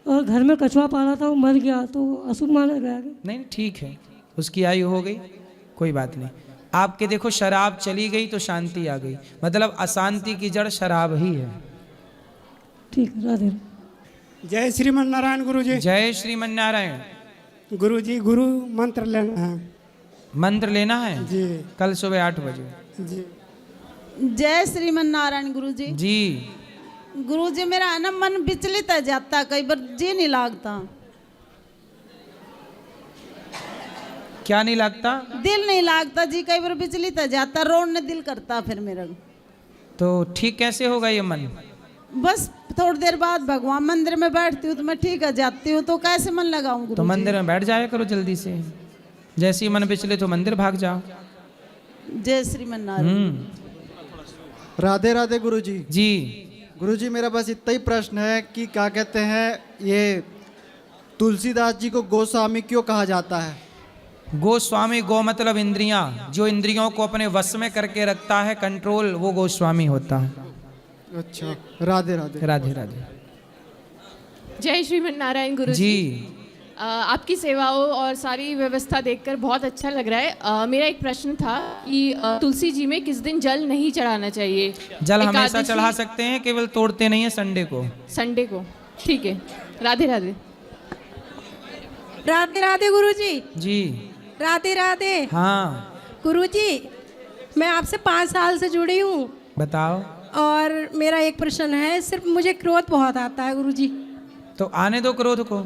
और घर में कछुआ पाला था, वो मर गया तो अशुभ माना गया?
नहीं, ठीक है, उसकी आयु हो गई, कोई बात नहीं। आपके देखो शराब चली गई तो शांति आ गई, मतलब अशांति की जड़ शराब ही है।
ठीक, राधे।
जय श्रीमन नारायण गुरुजी।
जय श्रीमन नारायण।
गुरुजी, गुरु मंत्र लेना है।
मंत्र लेना है
जी,
कल सुबह 8 बजे।
जी।
जय श्रीमन नारायण गुरुजी।
जी।
गुरुजी, मेरा है ना मन विचलित है जाता, कई बार जी नहीं लगता।
क्या नहीं लगता?
दिल नहीं लगता जी, कई बार बिजली तो जाता, रोने दिल करता फिर मेरा।
तो ठीक कैसे होगा ये मन?
बस थोड़ी देर बाद भगवान मंदिर में बैठती हूँ तो मैं ठीक है जाती हूँ, तो कैसे मन लगाऊंगी?
तो मंदिर में बैठ जाया करो जल्दी से, जैसे ही मन पिछले तो मंदिर भाग जाओ।
जय श्रीमन नारायण।
राधे राधे गुरुजी।
जी
गुरुजी, मेरा बस इतना ही प्रश्न है कि क्या कहते हैं, ये तुलसीदास जी को गोस्वामी क्यों कहा जाता है?
गोस्वामी, गो मतलब इंद्रियां, जो इंद्रियों को अपने वश में करके रखता है कंट्रोल, वो गोस्वामी होता है।
अच्छा, राधे राधे।
राधे राधे।
जय श्रीमन नारायण गुरुजी।
जी
आपकी सेवाओं और सारी व्यवस्था देखकर बहुत अच्छा लग रहा है। मेरा एक प्रश्न था कि तुलसी जी में किस दिन जल नहीं चढ़ाना चाहिए?
जल हमेशा
एकादशी-
चढ़ा सकते हैं, केवल तोड़ते नहीं है संडे को।
संडे को, ठीक है। राधे राधे।
राधे राधे गुरुजी।
जी
राधे राधे।
हाँ
गुरुजी, मैं आपसे 5 साल से जुड़ी हूँ
बताओ।
और मेरा एक प्रश्न है, सिर्फ मुझे क्रोध बहुत आता है गुरुजी।
तो आने दो क्रोध को।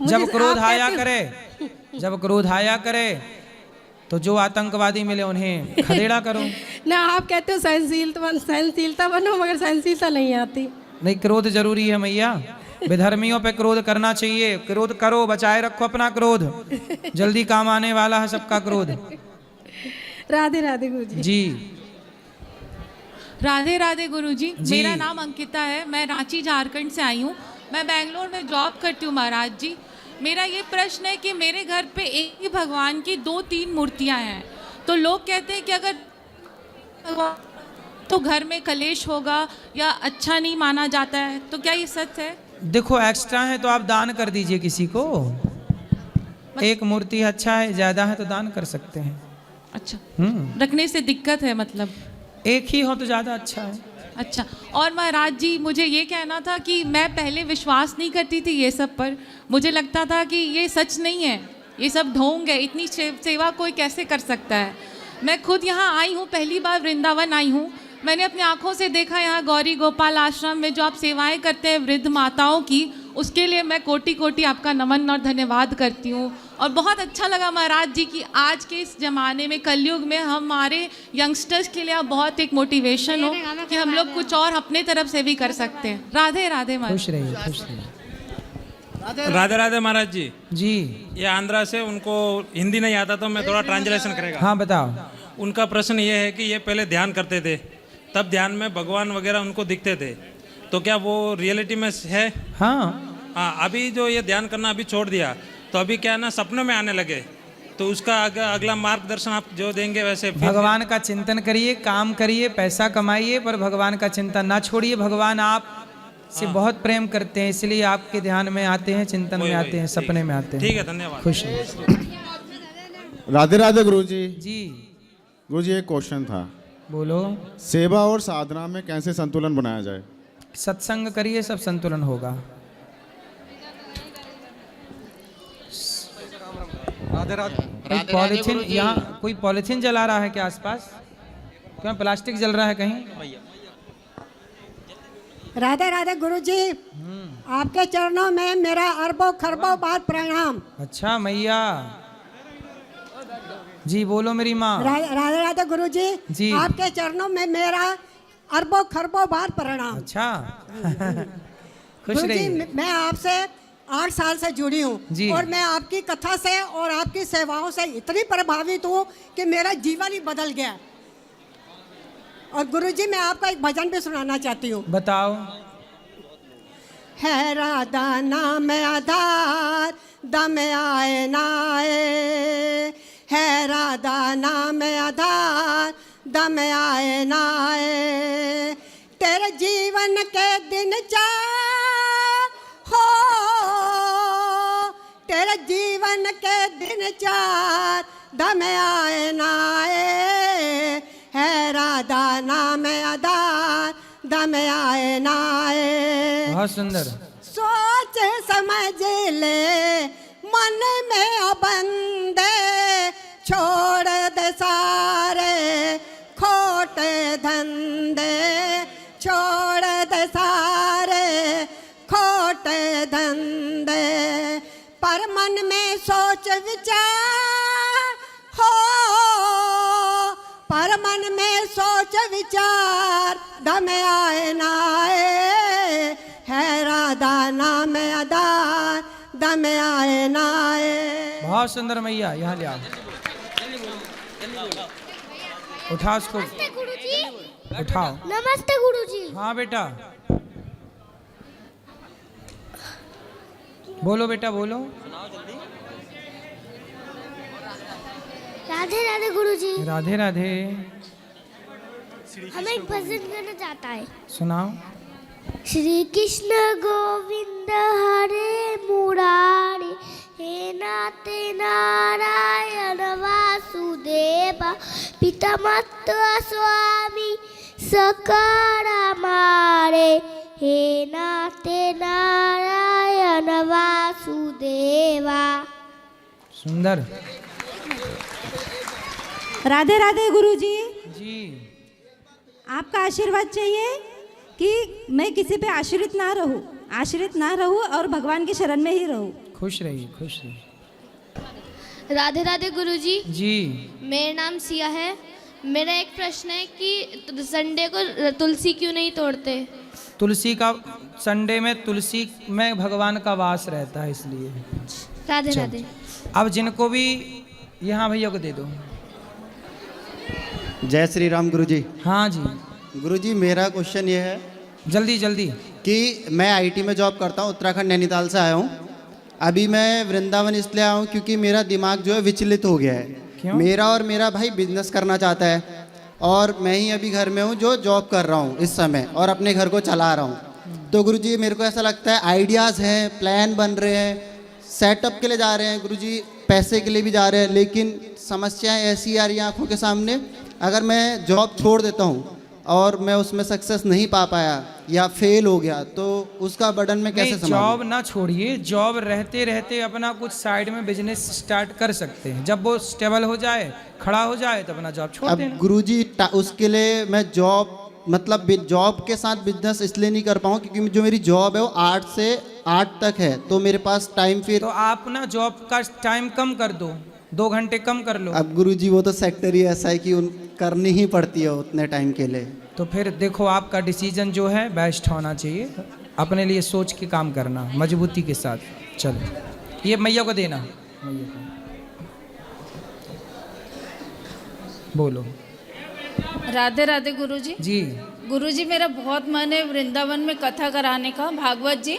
मुझे
जब क्रोध
आप
आया
कहते-
करे, जब क्रोध आया करे तो जो आतंकवादी मिले उन्हें खदेड़ा करो।
ना, आप कहते हो सहनशीलता बनो, मगर सहनशीलता नहीं आती।
नहीं, क्रोध जरूरी है मैया, विधर्मियों पे क्रोध करना चाहिए। क्रोध करो, बचाए रखो अपना क्रोध, जल्दी काम आने वाला है सबका क्रोध।
राधे राधे गुरुजी।
जी
राधे राधे गुरुजी।
जी।
मेरा नाम अंकिता है, मैं रांची झारखंड से आई हूँ। मैं बेंगलोर में जॉब करती हूँ महाराज जी। मेरा ये प्रश्न है कि मेरे घर पे एक ही भगवान की 2-3 मूर्तियाँ हैं, तो लोग कहते हैं कि अगर तो घर में कलेश होगा या अच्छा नहीं माना जाता है, तो क्या ये सच है?
देखो, एक्स्ट्रा है तो आप दान कर दीजिए किसी को। एक मूर्ति अच्छा है, ज्यादा है तो दान कर सकते हैं।
अच्छा, रखने से दिक्कत है मतलब?
एक ही हो तो ज्यादा अच्छा है।
अच्छा, और महाराज जी मुझे ये कहना था कि मैं पहले विश्वास नहीं करती थी ये सब पर। मुझे लगता था कि ये सच नहीं है, ये सब ढोंग है, इतनी सेवा कोई कैसे कर सकता है। मैं खुद यहाँ आई हूँ, पहली बार वृंदावन आई हूँ। मैंने अपनी आंखों से देखा यहाँ गौरी गोपाल आश्रम में जो आप सेवाएं करते हैं वृद्ध माताओं की, उसके लिए मैं कोटि कोटि आपका नमन और धन्यवाद करती हूँ। और बहुत अच्छा लगा महाराज जी कि आज के इस ज़माने में, कलयुग में, हमारे यंगस्टर्स के लिए आप बहुत एक मोटिवेशन हो कि हम लोग कुछ और अपने तरफ से भी कर सकते हैं। राधे राधे महाराज।
खुश रहिए, खुश रहिए।
राधे राधे महाराज जी।
जी
ये आंध्रा से, उनको हिंदी नहीं आता तो मैं थोड़ा ट्रांसलेशन करेगा।
हाँ बताओ।
उनका प्रश्न ये है कि ये पहले ध्यान करते थे, तब ध्यान में भगवान वगैरह उनको दिखते थे, तो क्या वो रियलिटी में है?
हाँ।
अभी जो ये ध्यान करना अभी छोड़ दिया, तो अभी क्या है ना, सपनों में आने लगे, तो उसका अगला मार्गदर्शन आप जो देंगे वैसे?
भगवान का चिंतन करिए, काम करिए, पैसा कमाइए, पर भगवान का चिंतन ना छोड़िए। भगवान आप से बहुत प्रेम करते हैं, इसलिए आपके ध्यान में आते हैं, चिंतन में आते हैं, सपने में आते हैं।
ठीक है, धन्यवाद।
खुश रहिए।
राधे राधे गुरुजी।
जी
गुरुजी, एक क्वेश्चन था।
बोलो।
सेवा और साधना में कैसे संतुलन बनाया जाए?
सत्संग करिए, सब संतुलन होगा।
राधे राधे।
पॉलिथीन, यहाँ कोई पॉलिथीन जला रहा है क्या आसपास? क्या प्लास्टिक जल रहा है कहीं?
राधे राधे गुरुजी। आपके चरणों में मेरा अरबों खरबों बार प्रणाम।
अच्छा मैया जी, बोलो मेरी माँ।
राधे राधे गुरुजी।
जी।
आपके चरणों में मेरा अरबों खरबों बार प्रणाम।
अच्छा खुश
गुरुजी,
रहिए।
मैं आपसे 8 साल से जुड़ी हूँ
जी।
और मैं आपकी कथा से और आपकी सेवाओं से इतनी प्रभावित हूँ कि मेरा जीवन ही बदल गया। और गुरुजी, मैं आपका एक भजन भी सुनाना चाहती हूँ।
बताओ।
है राधा नाम आधार, दम आए ना आए, है राधा नाम आधार, दम आए ना आए, तेरे जीवन के दिन चार हो, तेरे जीवन के दिन चार, दम आए ना आए, है राधा नाम आधार, दम आए ना आए।
बहुत सुंदर।
सोच समझ ले मन में बंदे, छोड़ दे सारे खोटे धंधे, छोड़ दे सारे खोटे धंधे, पर मन में सोच विचार और मन में सोच विचार दम आए ना आए, है राधा नाम आधार दम आए ना आए।
बहुत सुंदर मैया, यहाँ ले आओ, उठा उसको, उठाओ।
नमस्ते गुरुजी।
हाँ बेटा, बोलो बेटा बोलो।
राधे राधे गुरुजी।
राधे राधे।
हमें एक भजन गाना चाहता है।
सुनाओ।
श्री कृष्ण गोविंद हरे मुरारी, हे नाते नारायण वासुदेवा, पिता माता स्वामी सकरा मारे, हे नाते नारायण वासुदेवा।
सुंदर।
राधे राधे गुरुजी।
जी।
आपका आशीर्वाद चाहिए कि मैं किसी पे आश्रित ना रहूं और भगवान की शरण में ही रहूं।
खुश रहिए, खुश रहिए।
राधे राधे गुरुजी।
जी।
मेरा नाम सिया है। मेरा एक प्रश्न है कि संडे को तुलसी क्यों नहीं तोड़ते?
तुलसी का, संडे में तुलसी में भगवान का वास रहता है इसलिए।
राधे राधे।
अब जिनको भी, यहाँ भैया को दे दो।
जय श्री राम गुरुजी।
हाँ जी।
गुरुजी मेरा क्वेश्चन ये है,
जल्दी जल्दी,
कि मैं आईटी में जॉब करता हूँ, उत्तराखंड नैनीताल से आया हूँ। अभी मैं वृंदावन इसलिए आया हूँ क्योंकि मेरा दिमाग जो है विचलित हो गया है।
क्यों?
मेरा और मेरा भाई बिजनेस करना चाहता है और मैं ही अभी घर में हूँ जो जॉब कर रहा हूँ इस समय और अपने घर को चला रहा हूँ। तो गुरुजी मेरे को ऐसा लगता है आइडियाज़ हैं, प्लान बन रहे हैं, सेटअप के लिए जा रहे हैं गुरुजी, पैसे के लिए भी जा रहे हैं, लेकिन समस्याएं ऐसी आ रही हैं आंखों के सामने। अगर मैं जॉब छोड़ देता हूँ और मैं उसमें सक्सेस नहीं पा पाया या फेल हो गया तो उसका बर्डन मैं कैसे संभालूं?
जॉब ना छोड़िए, जॉब रहते रहते अपना कुछ साइड में बिजनेस स्टार्ट कर सकते हैं। जब वो स्टेबल हो जाए, खड़ा हो जाए, तो अपना जॉब छोड़ देना।
अब गुरुजी उसके लिए मैं जॉब, मतलब जॉब के साथ बिजनेस इसलिए नहीं कर पाऊँ क्योंकि जो मेरी जॉब है वो 8 से 8 तक है, तो मेरे पास टाइम फिर।
तो आप ना जॉब का टाइम कम कर दो, 2 घंटे कम कर लो।
अब गुरुजी वो तो सेक्टर ही ऐसा है कि करनी ही पड़ती है उतने टाइम के लिए।
तो फिर देखो, आपका डिसीजन जो है बेस्ट होना चाहिए, अपने लिए सोच के काम करना मजबूती के साथ। चलो ये मैया को देना, मैया को बोलो।
राधे राधे गुरुजी।
जी।
गुरुजी मेरा बहुत मन है वृंदावन में कथा कराने का, भागवत जी।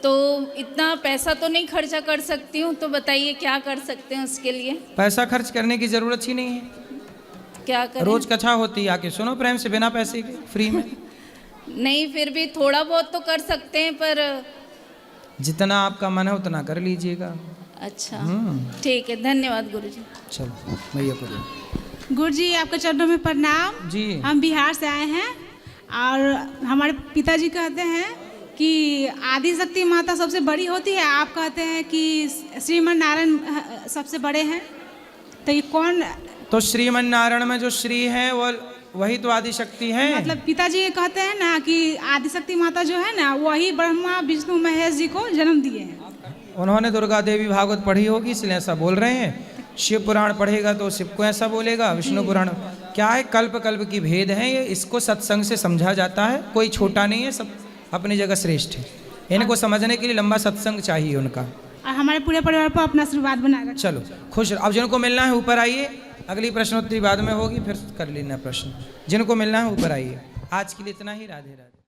तो इतना पैसा तो नहीं खर्चा कर सकती हूँ, तो बताइए क्या कर सकते हैं उसके लिए?
पैसा खर्च करने की जरूरत ही नहीं है।
क्या करें?
रोज कथा होती है, आके सुनो प्रेम से, बिना पैसे के, फ्री में।
नहीं, फिर भी थोड़ा बहुत तो कर सकते हैं, पर
जितना आपका मन है उतना कर लीजिएगा।
अच्छा ठीक है, धन्यवाद गुरुजी।
चलो भैया को दो।
गुरुजी आपके चरणों में प्रणाम
जी।
हम बिहार से आए हैं और हमारे पिताजी कहते हैं कि आदि शक्ति माता सबसे बड़ी होती है, आप कहते हैं कि श्रीमन नारायण सबसे बड़े हैं, तो ये कौन?
तो श्रीमन नारायण में जो श्री है वो वही तो आदि शक्ति है।
मतलब पिताजी ये कहते हैं ना कि आदि शक्ति माता जो है ना वही ब्रह्मा विष्णु महेश जी को जन्म दिए हैं।
उन्होंने दुर्गा देवी भागवत पढ़ी होगी इसलिए ऐसा बोल रहे हैं। शिव पुराण पढ़ेगा तो शिव को ऐसा बोलेगा, विष्णु पुराण क्या है, कल्प कल्प की भेद है ये, इसको सत्संग से समझा जाता है। कोई छोटा नहीं है, सब अपनी जगह श्रेष्ठ है। इनको समझने के लिए लंबा सत्संग चाहिए उनका।
और हमारे पूरे परिवार पर अपना आशीर्वाद बनाए रखें।
चलो खुश। अब जिनको मिलना है ऊपर आइए, अगली प्रश्नोत्तरी बाद में होगी, फिर कर लेना प्रश्न। जिनको मिलना है ऊपर आइए। आज के लिए इतना ही। राधे राधे।